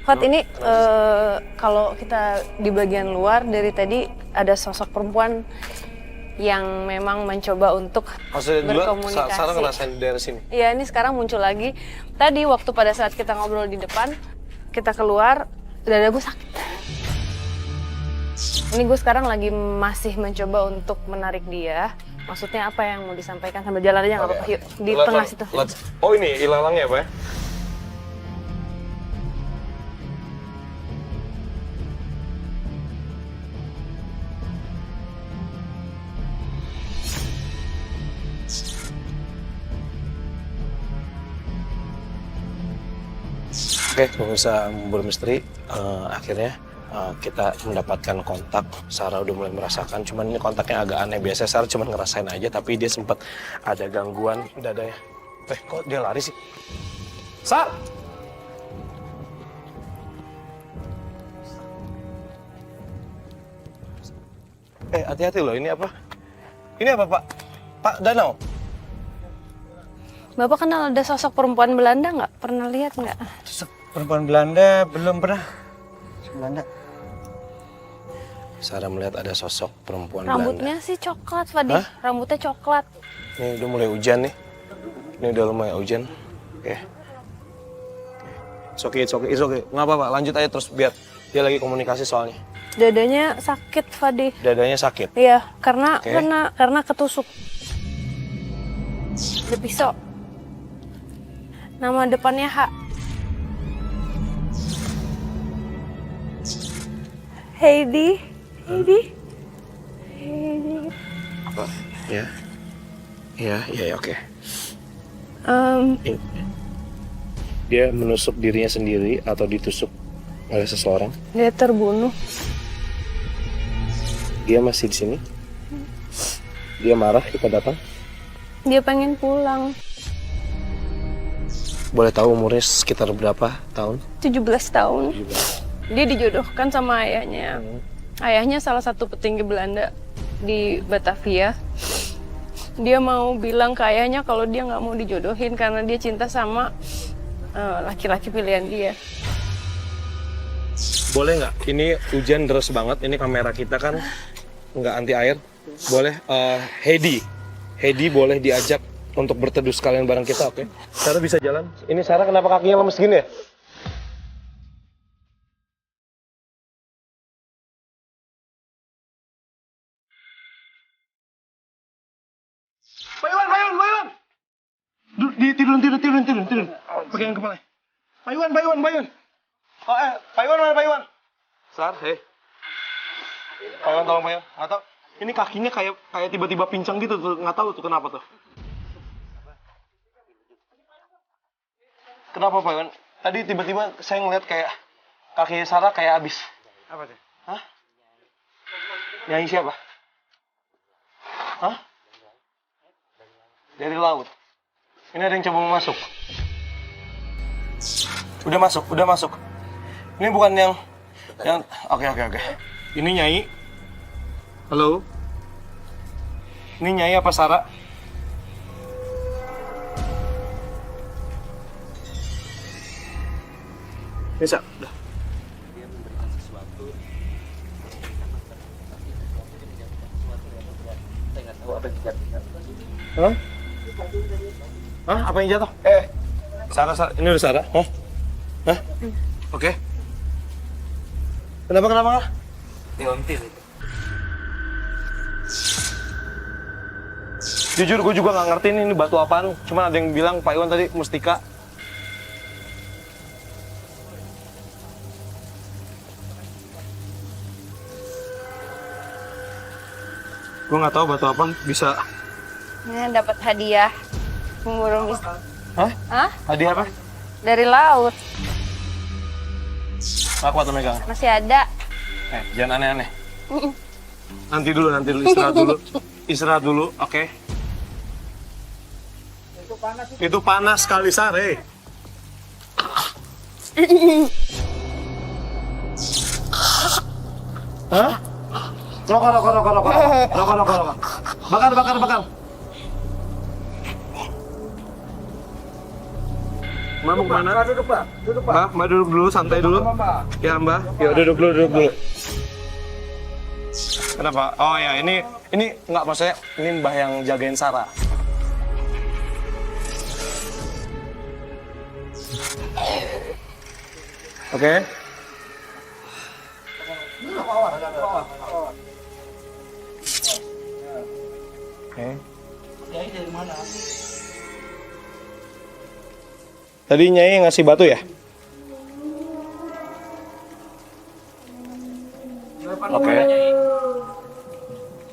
Fat, ini kalau kita di bagian luar dari tadi ada sosok perempuan yang memang mencoba untuk berkomunikasi. Sarah ngerasain dari sini? Iya, ini sekarang muncul lagi. Tadi waktu pada saat kita ngobrol di depan, kita keluar, dada gue sakit. Ini gue sekarang lagi masih mencoba untuk menarik dia. Maksudnya apa yang mau disampaikan, sambil jalan aja nggak apa-apa. Yuk, di tengah situ. Oh ini ilalangnya Pak ya? Oke, pemirsa Buru Misteri, akhirnya kita mendapatkan kontak. Sarah udah mulai merasakan, cuman ini kontaknya agak aneh. Biasanya Sarah cuma ngerasain aja, tapi dia sempat ada gangguan dadanya. Kok dia lari sih? Sar! Hati-hati loh, ini apa? Ini apa, Pak? Pak Danau? Bapak kenal ada sosok perempuan Belanda nggak? Pernah lihat nggak? Sosok perempuan Belanda belum pernah. Belanda. Sarah melihat ada sosok perempuan Rambutnya Belanda. sih coklat, Fadi. Hah? Rambutnya coklat. Ini udah mulai hujan nih. Ini udah lumayan hujan. Oke. It's okay. Nggak apa-apa, lanjut aja terus biar dia lagi komunikasi soalnya. Dadanya sakit, Fadi. Dadanya sakit? Iya, karena Oke. karena ketusuk. Ada pisau. Nama depannya H. Heidi. Apa? Ya. Iya, oke. Dia menusuk dirinya sendiri atau ditusuk oleh seseorang? Dia terbunuh. Dia masih di sini? Dia marah kita datang? Dia pengen pulang. Boleh tahu umurnya sekitar berapa tahun? 17 tahun. 17. Dia dijodohkan sama ayahnya. Ayahnya salah satu petinggi Belanda di Batavia. Dia mau bilang ke ayahnya kalau dia nggak mau dijodohin karena dia cinta sama laki-laki pilihan dia. Boleh nggak? Ini hujan deras banget. Ini kamera kita kan nggak anti air. Boleh? Heidi boleh diajak untuk berteduh sekalian bareng kita, oke? Sarah bisa jalan? Ini Sarah kenapa kakinya lemes gini ya? Pak Iwan! Tidur. Pegangan kepala. Pak Iwan. Oh, Pak Iwan mana Pak Iwan? Sar, hei. Pak Iwan tolong Pak Iwan. Nggak tahu. Ini kakinya kayak tiba-tiba pincang gitu tuh. Nggak tahu tuh kenapa tuh. Kenapa Pak Iwan? Tadi tiba-tiba saya ngeliat kayak kakinya Sarah kayak abis. Apa tuh? Hah? Nyanyi siapa? Hah? Dari laut. Ini ada yang coba mau masuk. Udah masuk. Ini bukan yang Oke. Ini Nyai. Halo. Ini Nyai apa Sarah? Bisa, udah. Hah? Apa yang jatuh? Sarah, ini udah Sarah? Hah? Oke. Kenapa? Diontir. Jujur gue juga nggak ngerti ini batu apaan. Cuma ada yang bilang Pak Iwan tadi mustika. Gue nggak tahu batu apa bisa. Ini dapat hadiah pemburu misteri. Hah? Hadiah apa? Dari laut. Nggak kuat megang. Masih ada. Jangan aneh-aneh. Nanti dulu, istirahat dulu, oke? Itu panas sekali, Sare. Hah? Rokok. Bakar. Mbak mau kemana? Duduk, Mbak. Mbak duduk dulu, santai dulu. Ya, Mbak. Yuk, duduk dulu. Kenapa? Oh ya, ini nggak, maksudnya ini Mbah yang jagain Sarah. Oke. Oke. Tadi Nyai ngasih batu ya? Oke.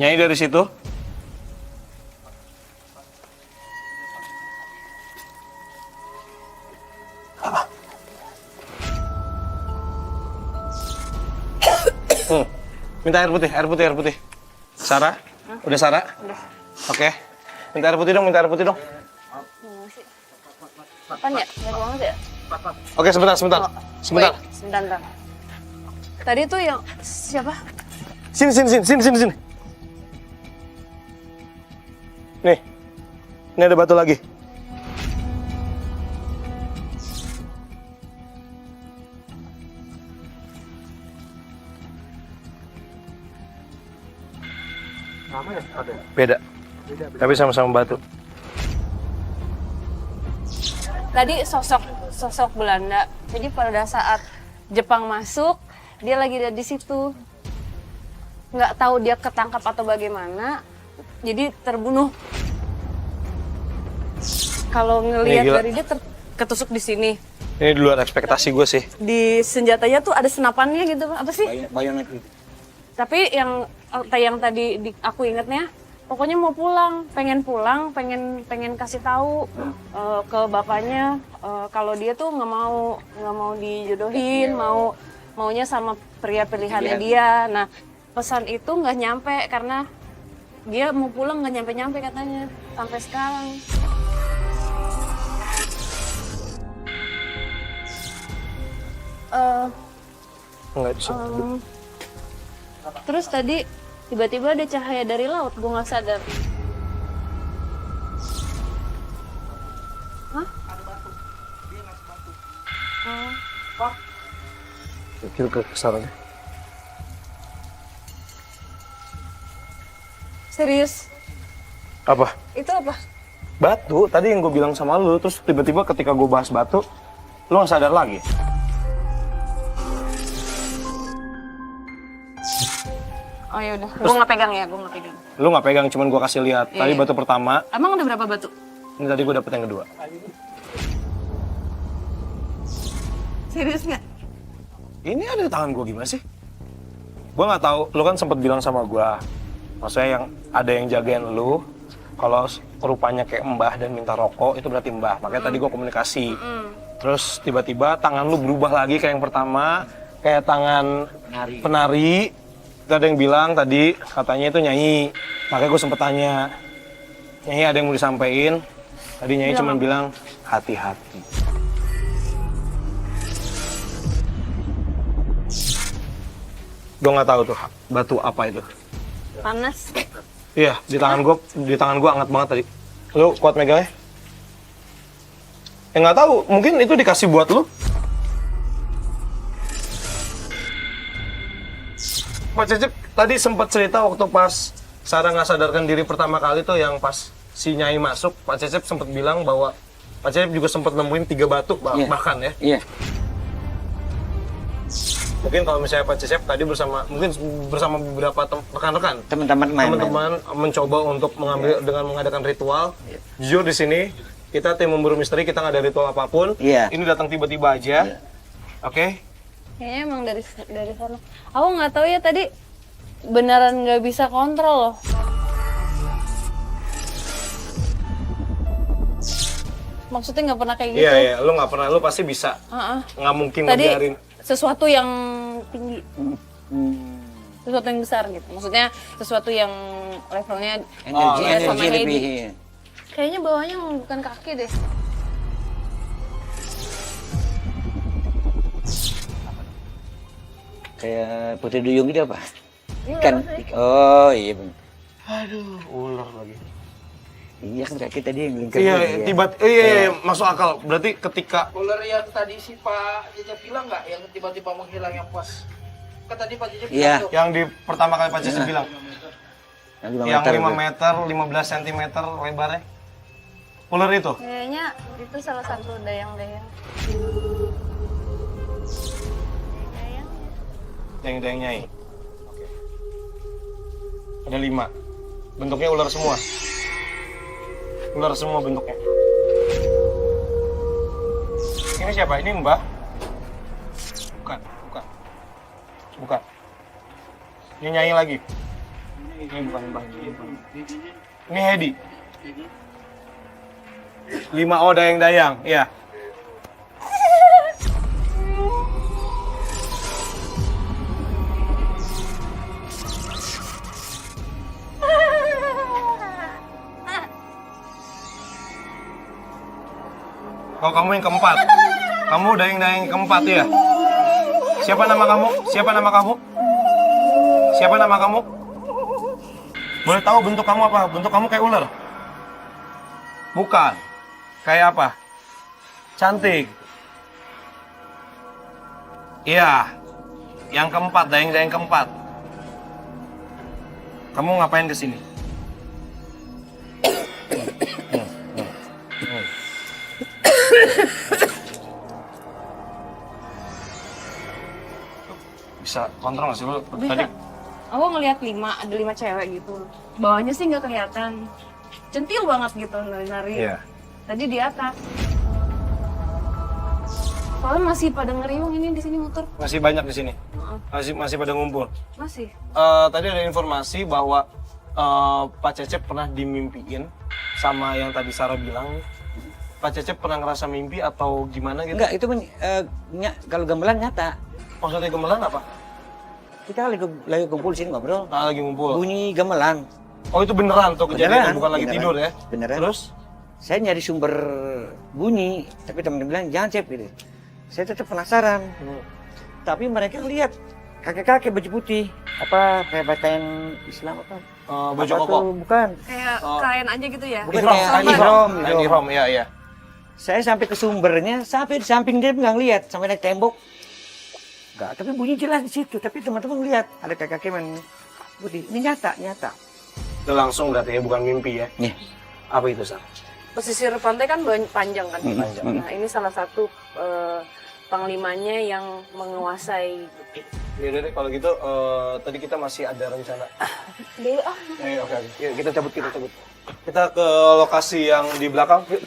Nyai dari situ. Minta air putih. Sarah? Udah Sarah? Udah. Oke. Minta air putih dong. Kapan ya? Banyak banget ya? Oke, sebentar. Wait, sebentar. Tadi tuh yang siapa? Sini. Nih. Ini ada batu lagi. Beda. Tapi sama-sama batu. Tadi sosok Belanda. Jadi pada saat Jepang masuk, dia lagi ada di situ. Nggak tahu dia ketangkap atau bagaimana, jadi terbunuh. Kalau ngelihat dari dia ketusuk di sini. Ini di luar ekspektasi gue sih. Di senjatanya tuh ada senapannya gitu, apa sih? Bayonet. Tapi yang tadi aku ingetnya, pokoknya mau pulang, pengen kasih tahu ke bapaknya kalau dia tuh nggak mau dijodohin, maunya sama pria pilihannya dia. Nah, pesan itu nggak nyampe karena dia mau pulang nggak nyampe katanya sampai sekarang. Enggak bisa. Terus tadi tiba-tiba ada cahaya dari laut, gue nggak sadar. Hah? Kira ke sana. Serius? Apa? Itu apa? Batu. Tadi yang gue bilang sama lu, terus tiba-tiba ketika gue bahas batu, lu nggak sadar lagi. Oh ya udah, gue nggak pegang. Lu nggak pegang, cuman gue kasih lihat. Tadi Iya. batu pertama, Emang ada berapa batu? ini tadi gue dapet yang kedua. Serius nggak? Ini ada di tangan gue, gimana sih? Gue nggak tahu. Lu kan sempet bilang sama gue, maksudnya yang ada yang jagain lu. Kalau rupanya kayak Mbah dan minta rokok, itu berarti Mbah. Makanya tadi gue komunikasi. Terus tiba-tiba tangan lu berubah lagi kayak yang pertama, kayak tangan penari. Itu ada yang bilang tadi, katanya itu Nyai. Makanya gue sempet tanya, Nyai ada yang mau disampaikan? Tadi Nyai cuma bilang, hati-hati. Gue nggak tahu tuh batu apa itu. Panas. Iya, di tangan gue hangat banget tadi. Lu kuat megangnya? Ya nggak tahu, mungkin itu dikasih buat lu. Pak Cecep tadi sempat cerita waktu pas Sarah nggak sadarkan diri pertama kali tuh, yang pas si Nyai masuk, Pak Cecep sempat bilang bahwa Pak Cecep juga sempat nemuin 3 batu bahkan ya. Iya. Mungkin kalau misalnya Pak Cecep tadi bersama beberapa rekan-rekan, Teman-teman mencoba untuk mengambil dengan mengadakan ritual. Jujur di sini kita tim memburu misteri, kita nggak ada ritual apapun. Iya. Ini datang tiba-tiba aja. Oke. Kayaknya emang dari sana. Aku nggak tahu ya tadi beneran nggak bisa kontrol loh. Maksudnya nggak pernah kayak gitu. Iya, lu nggak pernah, lu pasti bisa. Nggak mungkin Tadi ngebiarin. sesuatu yang tinggi, sesuatu yang besar gitu. Maksudnya sesuatu yang levelnya sama energi Heidi. lebih. Kayaknya bawahnya bukan kaki deh. Kayak putri duyung gitu apa? Ini Ikan. ular sih. Oh iya. Aduh, ular lagi. Iya kan kayak kita dia yang lingkar. Iya, iya, masuk akal. Berarti ketika Ular yang tadi si Pak Jajak bilang nggak, yang tiba-tiba menghilang yang pas? Kan tadi Pak Jajak Iya. bilang tuh. yang di pertama kali Pak Cece bilang, yang 5 itu. meter, 15 cm lebarnya. Ular itu? Kayaknya itu salah satu dayang-dayang. Dayang-dayang Nyai. Oke. Ada 5. Bentuknya ular semua. Ular semua bentuknya. Ini siapa? Ini Mbah? Bukan, bukan. Bukan. Ini Nyai lagi. Ini bukan Mbah. Ini Hedi. 5 oh dayang-dayang, iya. Oh, kamu yang keempat. Kamu dayang-dayang yang keempat ya? Siapa nama kamu? Siapa nama kamu? Siapa nama kamu? Boleh tahu bentuk kamu apa? Bentuk kamu kayak ular? Bukan. Kayak apa? Cantik. Iya. Yang keempat, dayang-dayang keempat. Kamu ngapain ke sini? Bisa kontrol nggak sih lu tadi? Aku ngelihat 5, ada 5 cewek gitu. Bawahnya sih nggak kelihatan. Centil banget gitu nari-nari. Iya. Tadi di atas. Soalnya masih pada ngeriung ini di sini motor. Masih banyak di sini. Masih pada ngumpul. Masih. Tadi ada informasi bahwa Pak Cecep pernah dimimpiin sama yang tadi Sarah bilang. Pak Cecep pernah ngerasa mimpi atau gimana gitu? Enggak, itu kalau gamelan nyata. Maksudnya gemelan apa? Kita lagi kumpul sini ngobrol. Nah, lagi ngumpul. Bunyi gamelan. Oh, itu beneran tuh kejadian, Beneran, bukan lagi beneran. tidur ya? Beneran. Terus? Saya nyari sumber bunyi, tapi temen bilang jangan Cep gitu. Saya tetap penasaran. Tapi mereka lihat kakek-kakek baju putih, apa kayak pakaian Islam apa? Baju Apa koko. tuh? Bukan. Kayak kain aja gitu ya. Bukan Ihram, kayak kain ihram, Kain ihram. ihram, iya, iya. Saya sampai ke sumbernya, sampai di samping dia nggak lihat, sampai naik tembok. Enggak, tapi bunyi jelas di situ. Tapi teman-teman lihat ada kakek-kakek main putih. Ini nyata. Itu langsung berarti ya, bukan mimpi ya? Nih. Apa itu, Sar? Pesisir pantai kan panjang kan. Panjang. Nah, ini salah satu panglimanya yang menguasai. Yaudah deh, kalau gitu tadi kita masih ada rencana. Oke. Yuk, kita cabut. Kita ke lokasi yang di belakang. Yuk.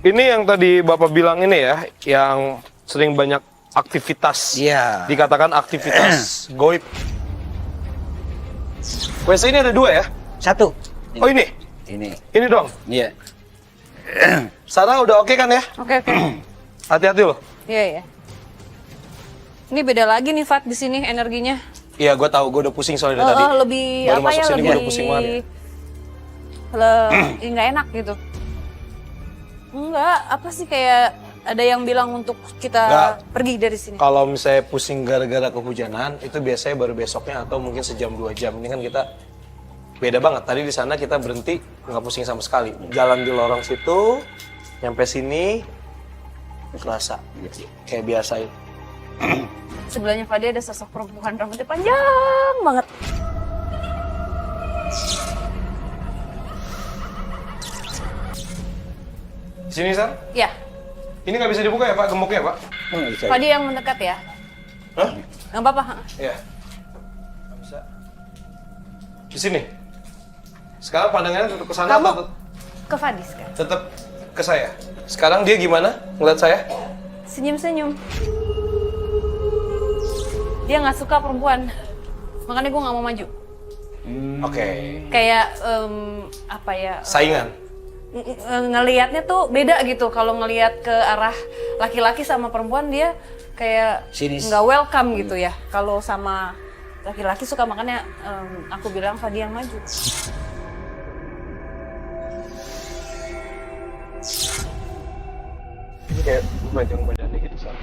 Ini yang tadi Bapak bilang ini ya, yang sering banyak aktivitas. Iya. Dikatakan aktivitas goib. WC ini ada 2 ya? Satu. Oh ini? Ini. Ini dong? Iya. Sarah udah oke kan ya? Oke. Hati-hati loh. Iya. Ini beda lagi nih Fat di sini energinya. Iya, gue tahu. Gue udah pusing soalnya dari tadi. Lebih Baru apa masuk ya? sini Lebih gue udah pusing banget. nggak enak gitu. Enggak, apa sih kayak ada yang bilang untuk kita Nggak. pergi dari sini. Kalau misalnya pusing gara-gara kehujanan, itu biasanya baru besoknya atau mungkin sejam 2 jam. Ini kan kita beda banget. Tadi di sana kita berhenti nggak pusing sama sekali. Jalan di lorong situ, nyampe sini, kerasa kayak biasa. Sebelahnya Fadi ada sosok perempuan rambutnya panjang banget. Di sini, San? Ya, Ini nggak bisa dibuka ya, Pak? Gemboknya, Pak? Fadi yang mendekat ya. Hah? Nggak apa-apa. Iya. Nggak bisa. Di sini. Sekarang pandangannya tetap ke sana Kamu atau ke Fadi sekarang. tetap ke saya? Sekarang dia gimana ngeliat saya? Senyum-senyum. Dia nggak suka perempuan. Makanya gue nggak mau maju. Oke. Kayak apa ya? Saingan. Ngelihatnya tuh beda gitu. Kalau ngelihat ke arah laki-laki sama perempuan dia kayak Sinis. nggak welcome gitu ya. Kalau sama laki-laki suka, makanya aku bilang Fadi yang maju. Ini kayak bajang badannya gitu, San.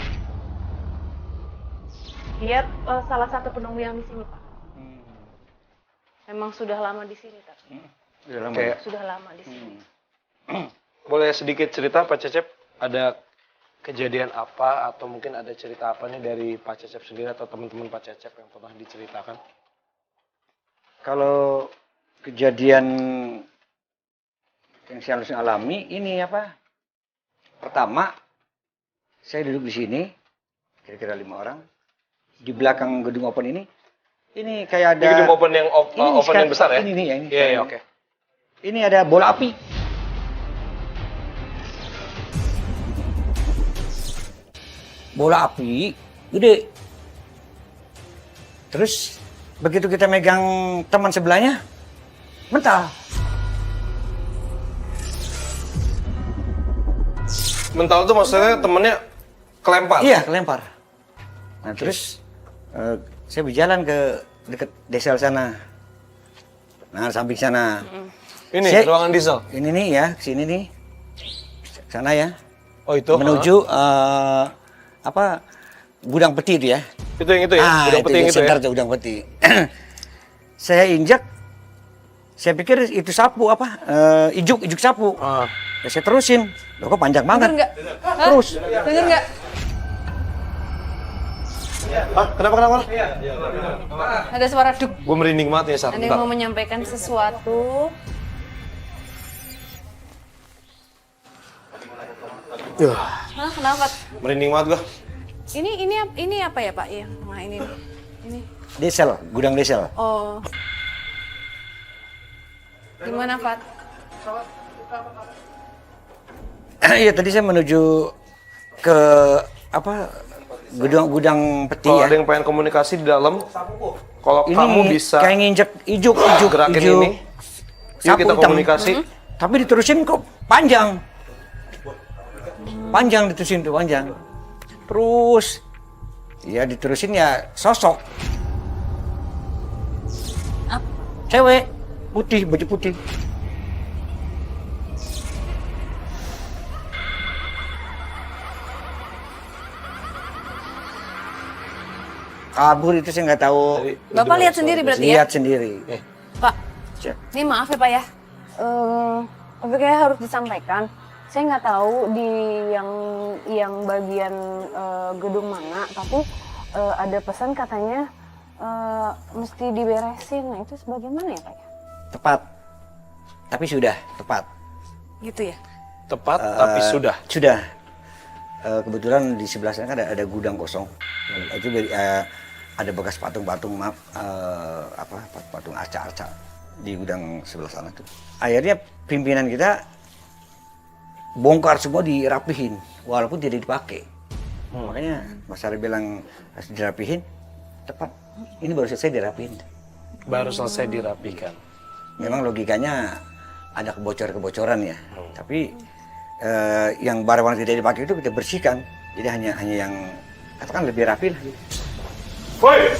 Dia salah satu penunggu yang di sini, Pak. Emang sudah lama di sini, tak? Udah lama. Kayak Sudah lama di sini. boleh sedikit cerita Pak Cecep, ada kejadian apa atau mungkin ada cerita apa nih dari Pak Cecep sendiri atau teman-teman Pak Cecep yang pernah diceritakan? Kalau kejadian yang saya harus alami ini apa? Pertama, saya duduk di sini, kira-kira 5 orang. Di belakang gedung open ini kayak ada. Ini gedung open yang open sekarang- yang besar ya? Ini nih ya, ini. Iya, iya, oke. Ini ada bola api. Bola api gede. Terus begitu kita megang teman sebelahnya, mental. Mental tuh maksudnya temennya kelempar? Iya, kelempar. Nah, terus saya berjalan ke dekat desel sana. Nah, samping sana. Ini Saya- ruangan diesel? Ini nih ya, sini nih. Sana ya. Oh itu? Menuju apa? Gudang peti itu ya. Itu yang itu ya? Gudang peti yang itu ya? center tuh, gudang peti. Saya injak. Saya pikir itu sapu apa? Ijuk sapu. Ah. Ya, saya terusin. Loh, kok panjang banget? Denger nggak? Hah? Terus. Denger nggak? Ah, kenapa? Ada suara duk. Gue merinding banget ya, Sar. Ada yang mau menyampaikan sesuatu. Hah, kenapa? Merinding banget gue. Ini apa ya, Pak? Yang tengah ini. Nih. Ini. Desel, gudang desel. Oh. Gimana, Fat? Iya, tadi saya menuju ke apa? Gudang peti Kalau ya. ada yang pengen komunikasi di dalam, kalau Ini kamu bisa kayak nginjek ijuk gerakin ijuk. ini, yuk Sapu kita hitam. komunikasi. Tapi diterusin kok panjang. Panjang diterusin tuh, panjang. Terus ya diterusin ya sosok. Cewek putih, baju putih. Kabur itu saya nggak tahu. Bapak lihat sendiri berarti ya? Lihat sendiri. Pak, Cek. ini maaf ya, Pak ya. Tapi kayak harus disampaikan. Saya nggak tahu di yang bagian gedung mana, tapi ada pesan katanya mesti diberesin. Nah, itu sebagaimana ya, Pak ya? Tepat. Tapi sudah tepat. Gitu ya? Tepat, tapi sudah. Sudah. Kebetulan di sebelah sana kan ada gudang kosong. Itu ada bekas patung-patung, patung arca-arca di gudang sebelah sana tuh. Akhirnya pimpinan kita bongkar semua, dirapihin, walaupun tidak dipakai. Makanya Mas Ari bilang harus dirapihin. Tepat. Ini baru selesai dirapihin. Baru selesai dirapikan. Memang logikanya ada kebocoran ya. Tapi yang barang-barang tidak dipakai itu kita bersihkan. Jadi hanya yang katakan lebih rapi lah. Woi,